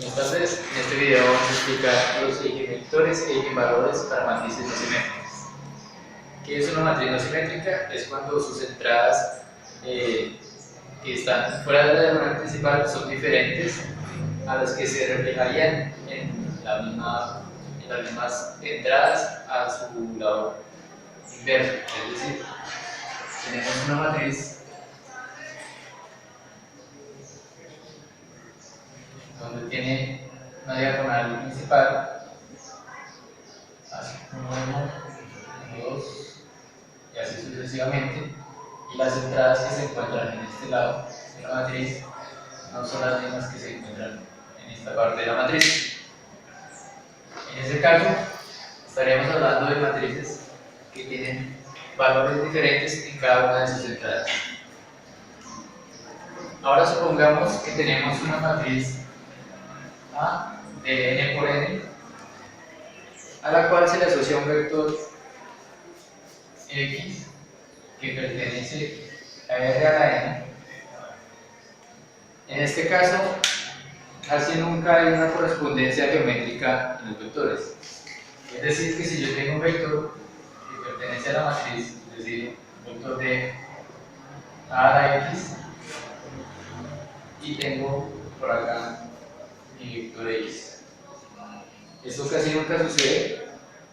Buenas tardes, en este video vamos a explicar los eigenvectores e eigenvalores para matrices no simétricas. ¿Qué es una matriz no simétrica? Es cuando sus entradas que están fuera de la diagonal principal son diferentes a las que se reflejarían en las mismas entradas a su lado inverso. Es decir, tenemos una matriz donde tiene una diagonal principal, así 1, 2 y así sucesivamente, y las entradas que se encuentran en este lado de la matriz no son las mismas que se encuentran en esta parte de la matriz. En ese caso, estaríamos hablando de matrices que tienen valores diferentes en cada una de sus entradas. Ahora supongamos que tenemos una matriz A de n por n, a la cual se le asocia un vector x que pertenece a R a la n. En este caso, casi nunca hay una correspondencia geométrica en los vectores. Es decir, que si yo tengo un vector que pertenece a la matriz, es decir, un vector de a a la x, y tengo por acá mi vector x. Esto casi nunca sucede,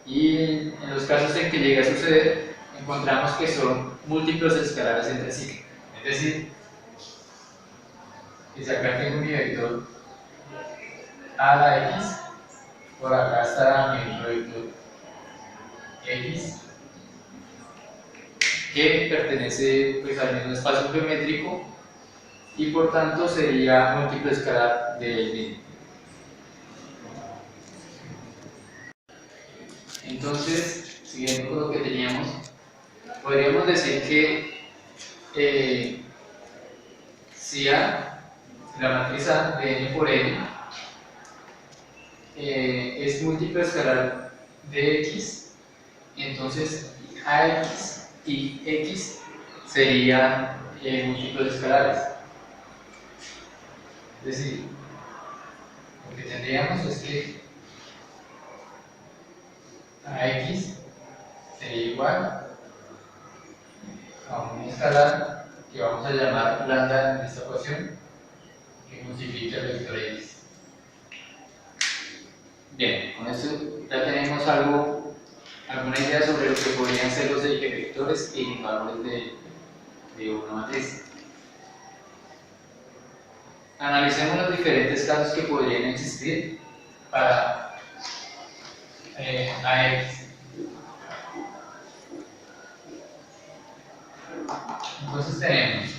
y en los casos en que llega a suceder, encontramos que son múltiplos escalares entre sí. Es decir, que si acá tengo mi vector a la x, por acá estará mi otro vector x, que pertenece pues, al mismo espacio geométrico y por tanto sería múltiplo escalar del mismo. Entonces, siguiendo con lo que teníamos, podríamos decir que si A, la matriz A de n por n, es múltiplo escalar de x, entonces ax y x serían múltiplos escalares. Es decir, lo que tendríamos es que ax sería igual a un escalar que vamos a llamar lambda en esta ecuación, que multiplica el vector x. Bien, con esto ya tenemos alguna idea sobre lo que podrían ser los eigenvectores y eigenvalores de una matriz. Analicemos los diferentes casos que podrían existir para AX. Entonces tenemos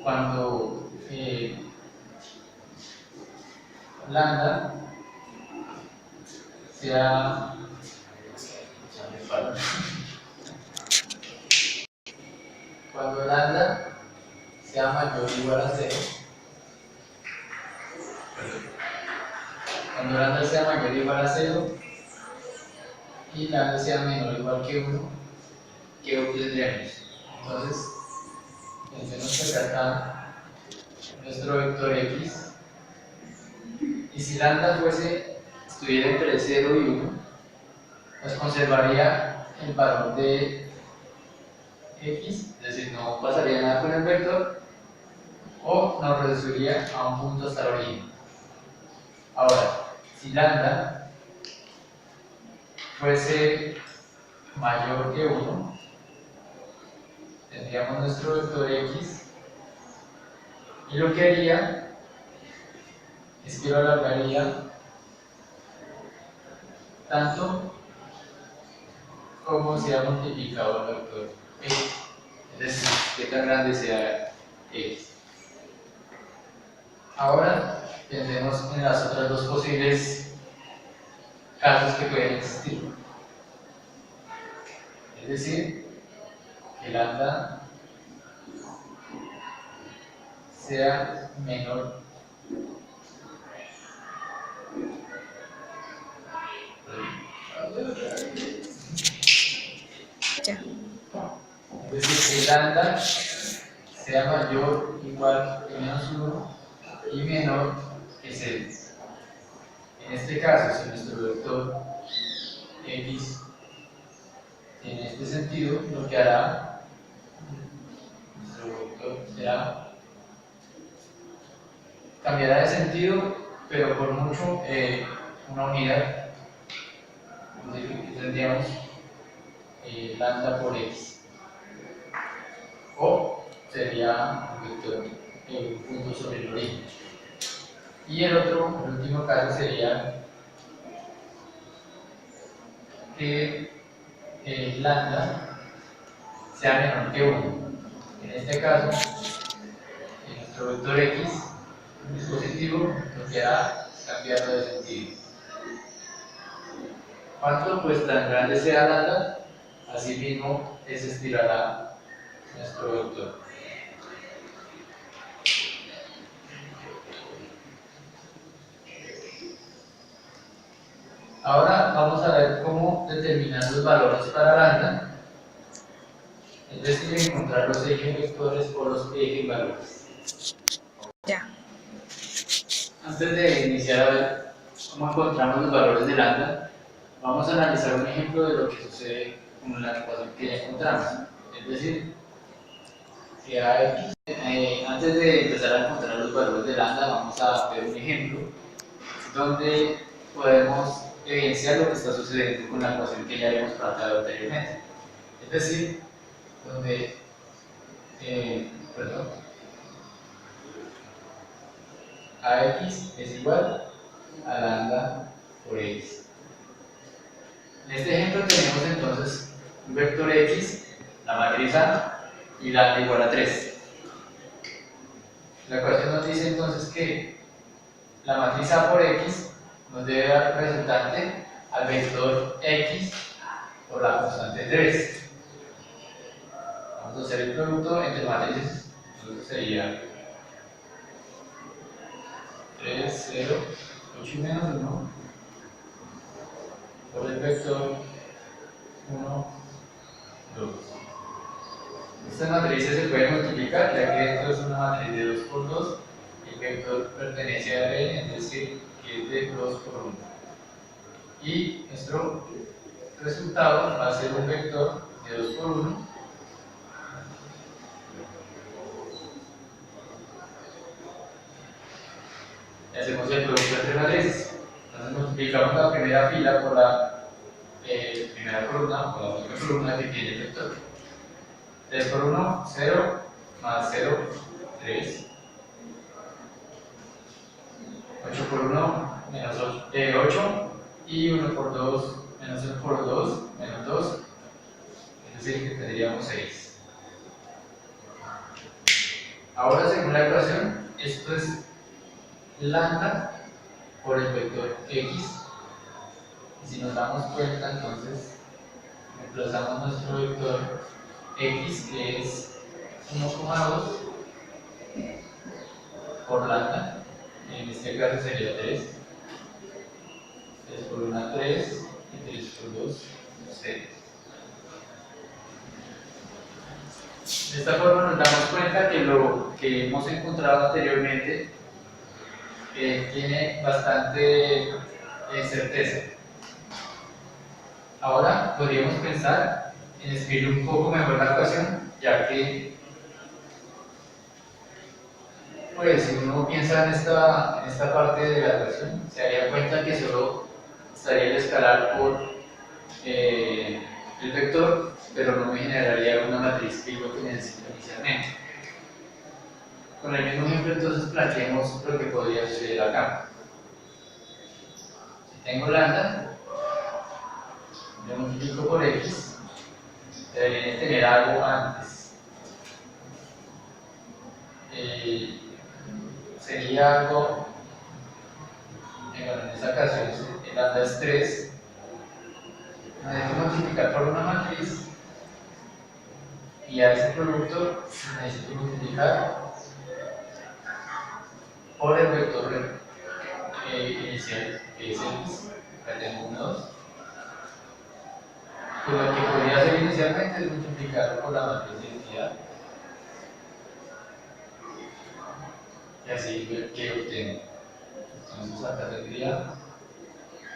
cuando lambda sea mayor o igual a 0, cuando lambda sea mayor o igual a 0 y lambda sea menor o igual que 1, ¿qué obtendremos? Entonces, pensemos que acá está nuestro vector x, y si lambda estuviera entre 0 y 1, pues conservaría el valor de x, es decir, no pasaría nada con el vector, o nos reduciría a un punto hasta la origen. Ahora, si lambda fuese mayor que 1, tendríamos nuestro vector x, y lo que haría es que lo alargaría tanto como sea multiplicado el vector x, es decir, que tan grande sea x. Ahora pensemos en las otras dos posibles casos que pueden existir, es decir, que lambda sea menor es decir, que lambda sea mayor o igual que menos 1 y menor es X. En este caso, si nuestro vector X tiene este sentido, lo que hará, nuestro vector será, cambiará de sentido, pero por mucho una unidad. Entonces, tendríamos lambda por X. O sería un vector un punto sobre el origen. Y el último caso sería que lambda sea menor que 1. En este caso, nuestro vector X es positivo, lo que hará es cambiarlo de sentido. Cuanto pues tan grande sea lambda, asimismo se estirará nuestro vector. Ahora vamos a ver cómo determinar los valores para lambda, es decir, encontrar los ejes vectores o los ejes valores. Ya. Antes de iniciar a ver cómo encontramos los valores de lambda, vamos a analizar un ejemplo de lo que sucede con la ecuación que ya encontramos. Es decir, que antes de empezar a encontrar los valores de lambda, vamos a ver un ejemplo donde podemos evidenciar lo que está sucediendo con la ecuación que ya habíamos tratado anteriormente. Es decir, donde, AX es igual a lambda por X. En este ejemplo tenemos entonces un vector X, la matriz A, y lambda igual a 3. La ecuación nos dice entonces que la matriz A por X nos debe dar resultante al vector X por la constante 3. Vamos a hacer el producto entre matrices, entonces sería 3, 0, 8 y menos 1 por el vector 1, 2. Estas matrices se pueden multiplicar, ya que esto es una matriz de 2 por 2, el vector pertenece a R, es decir, que es de 2 por 1. Y nuestro resultado va a ser un vector de 2 por 1, y hacemos el producto entre matrices. Entonces multiplicamos la primera fila por la primera columna, por la otra columna que tiene el vector. 3 por 1, 0, más 0, 3. 8 por 1, menos 8, y 1 por 2, menos 1 por 2, menos 2, es decir, que tendríamos 6. Ahora, según la ecuación, esto es lambda por el vector X, y si nos damos cuenta, entonces, reemplazamos nuestro vector X, que es 1,2 por lambda, en este caso sería 3. 3 por 1, 3, y 3 por 2, 6. De esta forma nos damos cuenta que lo que hemos encontrado anteriormente tiene bastante certeza. Ahora podríamos pensar en escribir un poco mejor la ecuación, ya que pues, si uno piensa en esta parte de la ecuación, se daría cuenta que solo estaría el escalar por el vector, pero no me generaría una matriz que es lo que necesito inicialmente. Con el mismo ejemplo, entonces planteemos lo que podría suceder acá. Si tengo lambda, lo multiplico por X, debería tener algo antes. Sería algo, bueno, en esta ocasión el lambda es 3. Me dejo multiplicar por una matriz, y a ese producto necesito multiplicar por el vector inicial, que es X. Acá tengo 1, 2. Pues lo que podría hacer inicialmente es multiplicarlo por la matriz de identidad, y así ver qué obtengo. Entonces acá tendría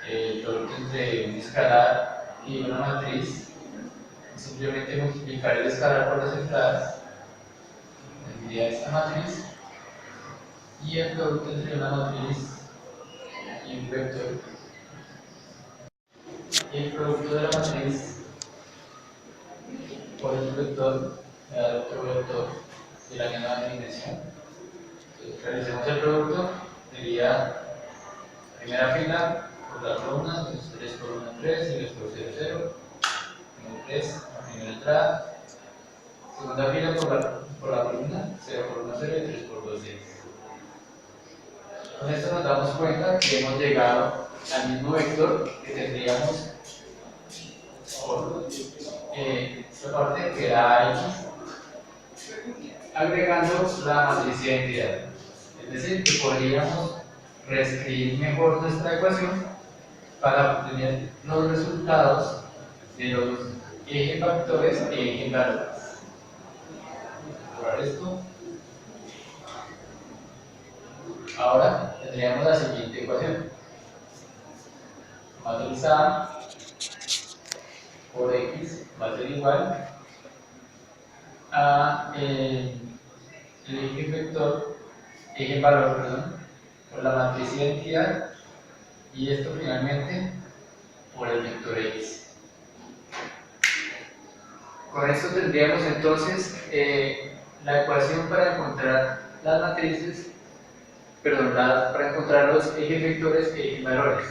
el producto entre un escalar y una matriz. Simplemente multiplicar el escalar por las entradas, tendría esta matriz, y el producto entre una matriz y un vector. Y el producto de la matriz por el vector me da otro vector de la misma dimensión. Entonces, realicemos el producto, sería primera fila por la columna, entonces 3 por 1, 3, y después 0, 0, 1, 3, la primera entrada. Segunda fila por la columna, 0 por 1, 0, y 3 por 2, 6. Con esto nos damos cuenta que hemos llegado al mismo vector que tendríamos por esta parte que era X, agregando la matriz de identidad. Es decir, que podríamos reescribir mejor nuestra ecuación para obtener los resultados de los ejes factores e ejes valores. Por esto, ahora tendríamos la siguiente ecuación. Matriz A por X va a ser igual a el eje valor, perdón, por la matriz identidad, y esto finalmente por el vector X. Con esto tendríamos entonces la ecuación para encontrar las matrices, perdón, para encontrar los ejes vectores e ejes valores.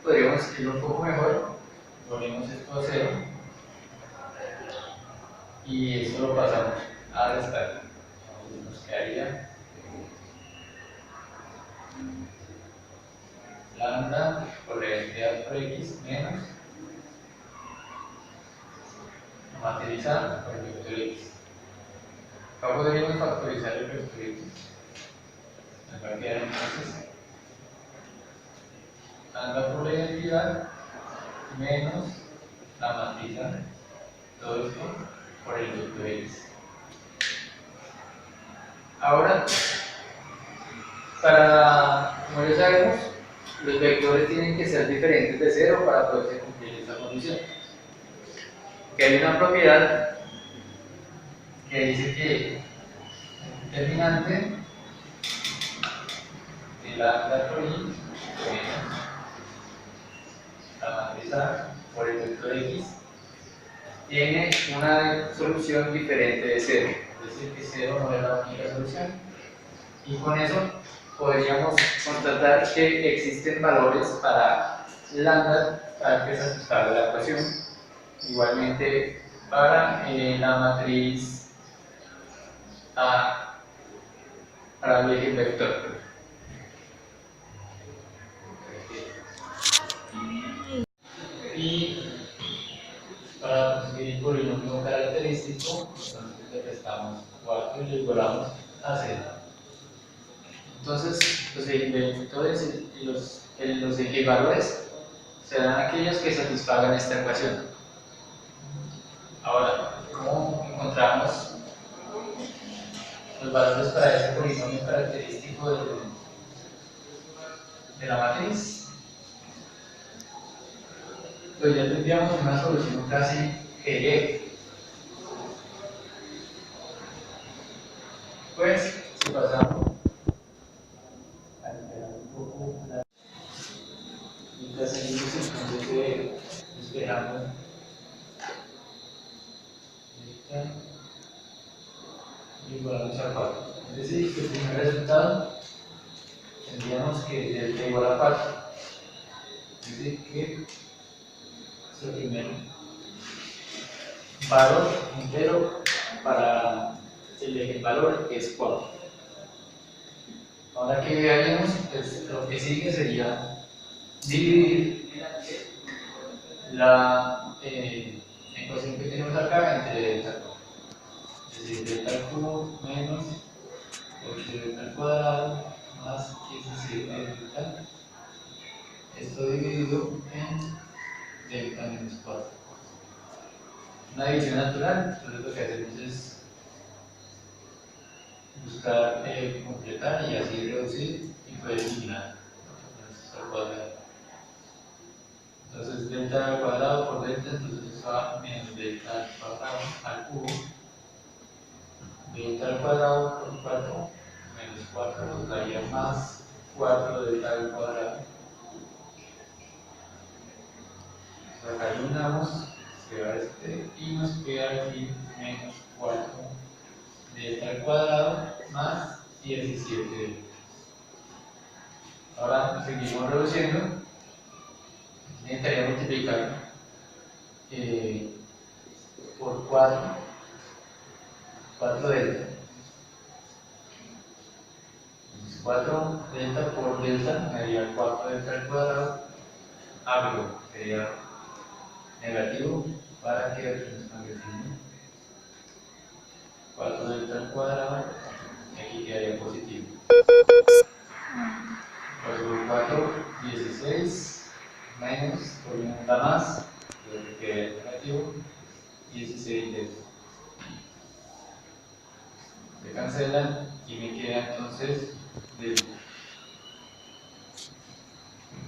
Podríamos escribirlo un poco mejor, ponemos esto a 0 y esto lo pasamos a restar. Entonces nos quedaría lambda por la identidad por X menos matriz A por el vector X. Acá podríamos factorizar el vector X. Nos va a quedar entonces lambda por la identidad menos la matriz A, todo esto por el vector X. Ahora, como ya sabemos, los vectores tienen que ser diferentes de 0 para poder cumplir esta condición. Que hay una propiedad que dice que el determinante de lambda por I menos la matriz A por el vector X tiene una solución diferente de 0. Es decir, que 0 no es la única solución. Y con eso podríamos constatar que existen valores para lambda para que se ajustara la ecuación. Igualmente para la matriz A, para el eje vector. Y para conseguir el polinomio característico, entonces le restamos 4 y lo igualamos a 0. Entonces, los ejes vectores y los ejes valores serán aquellos que satisfagan esta ecuación. Ahora, ¿cómo encontramos los valores para ese polinomio característico de la matriz? Pues ya tendríamos una solución casi GE. Pues, si pasamos a esperar un poco, mientras seguimos entonces despejando esta y igualamos a 4. Es decir, que el primer resultado tendríamos que delta igual a 4. Es decir, que el primer valor entero para el eje valor es 4. Ahora que haríamos, pues lo que sigue sería dividir la ecuación que tenemos acá entre delta Q. Es decir, delta Q menos 8 delta al cuadrado más 17 delta. Esto dividido en delta menos 4. Una división natural, entonces lo que hacemos es buscar completar y así reducir y poder eliminar. daría más 4 delta al cuadrado. Acá eliminamos, se va este y nos queda aquí menos 4 delta al cuadrado más 17 delta. Ahora seguimos reduciendo. Necesitaría multiplicar por 4 delta. Entonces 4 delta por delta me daría 4 delta al cuadrado. Pero sería negativo para que aquí nos cambie el signo. 4 delta al cuadrado y aquí quedaría positivo. 4 por 4, 16 menos, por una nota más, lo que queda negativo, 16 delta. Se cancelan y me queda entonces delta.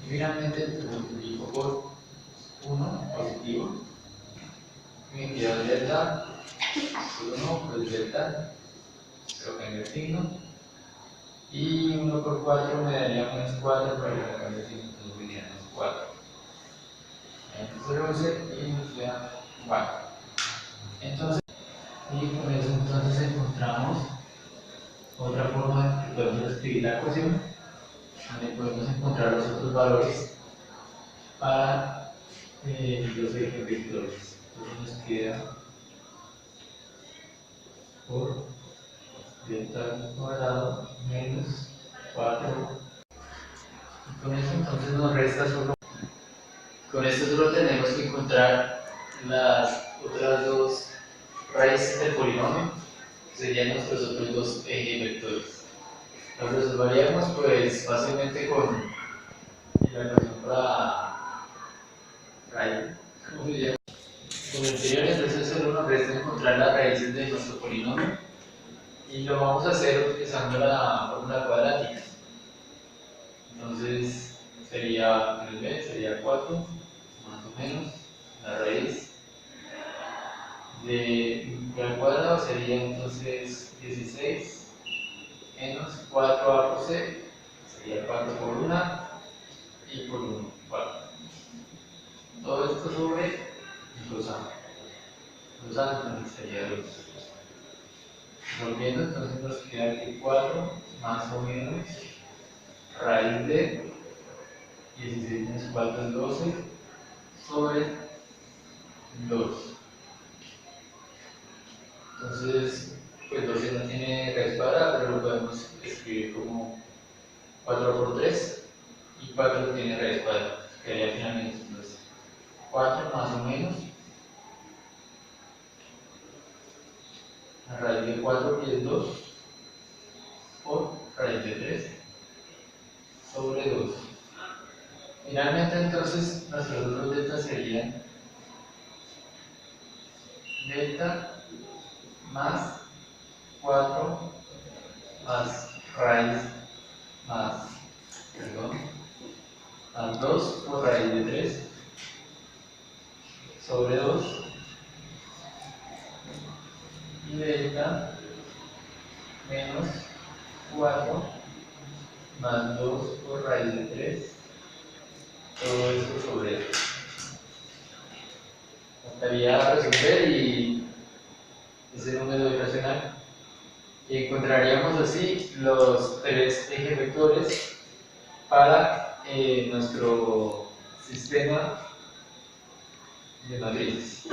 Y finalmente lo multiplico por 1 positivo. Me queda delta por 1 pues delta, pero cambio el signo. Y 1 por 4 me daría menos 4, pero no cambio el signo, entonces me queda menos 4. Entonces reduce y nos queda 4. Entonces, y con eso entonces encontramos otra forma que podemos escribir la ecuación, donde podemos encontrar los otros valores para los ejes vectores. Entonces nos queda por delta al cuadrado menos 4. Y con eso entonces nos resta solo. Con esto solo tenemos que encontrar las otras dos raíces del polinomio, que serían nuestros otros dos ejes vectores. Lo resolveríamos pues fácilmente con la ecuación para raíz. ¿Cómo se llama? Con el anterior, entonces solo nos resta encontrar las raíces de nuestro polinomio y lo vamos a hacer utilizando la fórmula cuadrática. Entonces sería el b sería 4 más o menos la raíz de al cuadrado sería entonces 16 menos 4a por c sería 4 por 1 y por 1 4. Todo esto sobre los a. Los a entonces sería 2. Volviendo, entonces nos queda aquí 4 más o menos raíz de 16 menos 4 es 12 sobre 2. Entonces, pues 12 no tiene raíz cuadrada, pero lo podemos escribir como 4 por 3 y 4 tiene raíz cuadrada. Quedaría finalmente entonces 4 más o menos la raíz de 4 que es 2 por raíz de 3 sobre 2. Finalmente entonces nuestros otros delta serían delta más 4 más raíz más 2 por raíz de 3 sobre 2 y delta menos 4 más 2 por raíz de 3, todo esto sobre 2. Bastaría resolver y ese número irracional y encontraríamos así los tres ejes vectores para nuestro sistema de matrices.